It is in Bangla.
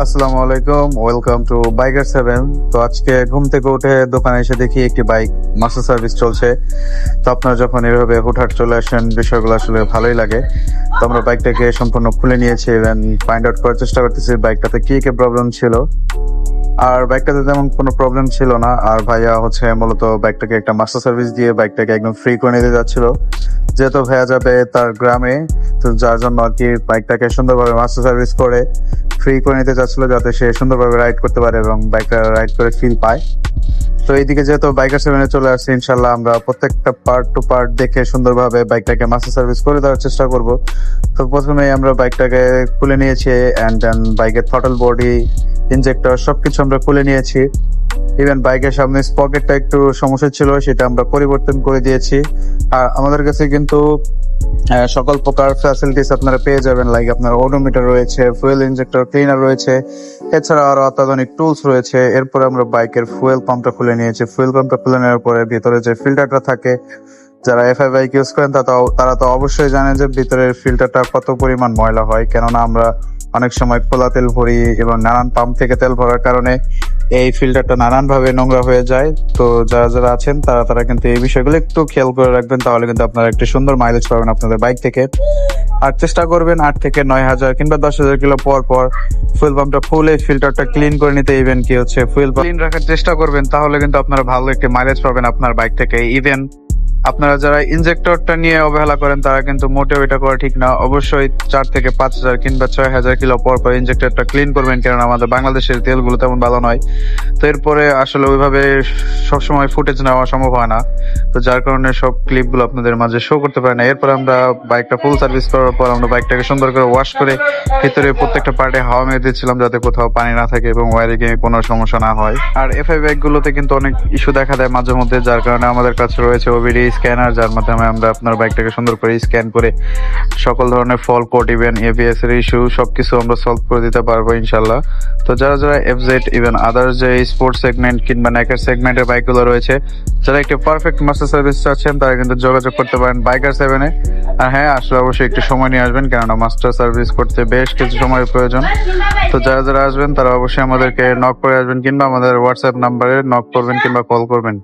আসসালামু আলাইকুম, ওয়েলকাম টু বাইকার 7। তো আজকে ঘুম থেকে উঠে দোকানে এসে দেখি একটি বাইক মাস্টার সার্ভিস চলছে। তো আপনারা যখন এভাবে হুটহাট চলে আসেন, বিষয়গুলো আসলে ভালোই লাগে। তো আমরা বাইকটাকে সম্পূর্ণ খুলে নিয়েছি এবং ফাইন্ড আউট করার চেষ্টা করতেছি বাইকটাতে কি কি প্রবলেম ছিল। আর বাইকটাতে তেমন কোনো প্রবলেম ছিল না। আর ভাইয়া মূলত বাইকটাকে একটা মাস্টার সার্ভিস দিয়ে বাইকটাকে একদম ফ্রি করে নিতে যাচ্ছিল, যেহেতু ভাইয়া যাবে তার গ্রামে। তো যার জন্য আর কি বাইকটাকে সুন্দরভাবে মাস্টার সার্ভিস করে ফ্রি করে নিতে চাচ্ছিল, যাতে সে সুন্দরভাবে রাইড করতে পারে এবং বাইকটা রাইড করে ফিল পায়। তো এইদিকে যেহেতু বাইকার 7 চলে আসছে, ইনশাল্লাহ আমরা প্রত্যেকটা পার্ট টু পার্ট দেখে সুন্দরভাবে বাইকটাকে মাস্টার সার্ভিস করে দেওয়ার চেষ্টা করব। তো প্রথমেই আমরা বাইকটাকে খুলে নিয়েছি অ্যান্ড দেন বাইকের থ্রটল বডি, ইনজেক্টর সবকিছু আমরা খুলে নিয়েছি। ইভেন বাইকের সামনে স্পকেটটা একটু সমস্যা ছিল, সেটা আমরা পরিবর্তন করে দিয়েছি। আর আমাদের কাছে কিন্তু সকল প্রকার ফ্যাসিলিটিস আপনারা পেয়ে যাবেন, লাইক আপনার ওডোমিটার রয়েছে, ফুয়েল ইনজেক্টর ক্লিনার রয়েছে, এছাড়া আরো অত্যাধুনিক টুলস রয়েছে। এরপরে আমরা বাইকের ফুয়েল পাম্পটা খুলে নিয়েছি। ফুয়েল পাম্পটা খুলে নেওয়ার পরে ভিতরে যে ফিল্টারটা থাকে, যারা এফআই বাইক ইউজ করেন তারা তো অবশ্যই জানেন যে ভিতরের ফিল্টারটা কত পরিমাণ ময়লা হয়, কেননা আমরা অনেক সময় খোলা তেল ভরি এবং নানান পাম্প থেকে তেল ভরার কারণে এই ফিল্টারটা নানান ভাবে নোংরা হয়ে যায়। তো যারা যারা আছেন তারা কিন্তু এই বিষয়গুলো একটু খেয়াল করে রাখবেন, তাহলে কিন্তু আপনারা একটা সুন্দর মাইলেজ পাবেন আপনাদের বাইক থেকে। আর চেষ্টা করবেন 8 থেকে 9,000 কিংবা 10,000 কিলো পর পর ফুয়েল পাম্পটা ফুলে ফিল্টারটা ক্লিন করে নিতে। ইভেন ফুয়েল ক্লিন রাখার চেষ্টা করবেন, তাহলে কিন্তু আপনারা ভালো একটি মাইলেজ পাবেন আপনার বাইক থেকে। ইভেন আপনারা যারা ইনজেক্টরটা নিয়ে অবহেলা করেন, তারা কিন্তু মোটেও এটা করা ঠিক না। অবশ্যই 4 থেকে 5,000 কিংবা 6,000 কিলো পর পর ইনজেক্টরটা ক্লিন করবেন, কারণ আমাদের বাংলাদেশের তেলগুলো তেমন ভালো নয়। তো এরপরে আসলে ওইভাবে সবসময় ফুটেজ নেওয়া সম্ভব হয় না, তো যার কারণে সব ক্লিপগুলো আপনাদের মাঝে শো করতে পারে না। এরপর আমরা বাইকটা ফুল সার্ভিস করার পর আমরা বাইকটাকে সুন্দর করে ওয়াশ করে ভিতরে প্রত্যেকটা পার্টে হাওয়া মেরে দিচ্ছিলাম, যাতে কোথাও পানি না থাকে এবং ওয়ারিংয়ে কোনো সমস্যা না হয়। আর এফআই বাইকগুলোতে কিন্তু অনেক ইস্যু দেখা দেয় মাঝে মধ্যে, যার কারণে আমাদের কাছে রয়েছে ওবিডি স্ক্যানার, যার মাধ্যমে আমরা আপনার বাইকটাকে সুন্দর করে স্ক্যান করে সকল ধরনের ফল কোড, ইভেন এবিএস এর ইস্যু সবকিছু আমরা সলভ করে দিতে পারবো ইনশাল্লাহ। তো যারা যারা এফজেড ইভেন আদার্স যে স্পোর্টস সেগমেন্ট কিংবা নেকার সেগমেন্টের বাইকগুলো রয়েছে, যারা একটা পারফেক্ট মাস্টার সার্ভিস চাচ্ছেন, তারা কিন্তু যোগাযোগ করতে পারেন বাইকার 7-এ। আর হ্যাঁ, আসলে অবশ্যই একটু সময় নিয়ে আসবেন, কেননা মাস্টার সার্ভিস করতে বেশ কিছু সময়ের প্রয়োজন। তো যারা যারা আসবেন তারা অবশ্যই আমাদেরকে নক করে আসবেন, কিংবা আমাদের হোয়াটসঅ্যাপ নাম্বারে নক করবেন কিংবা কল করবেন।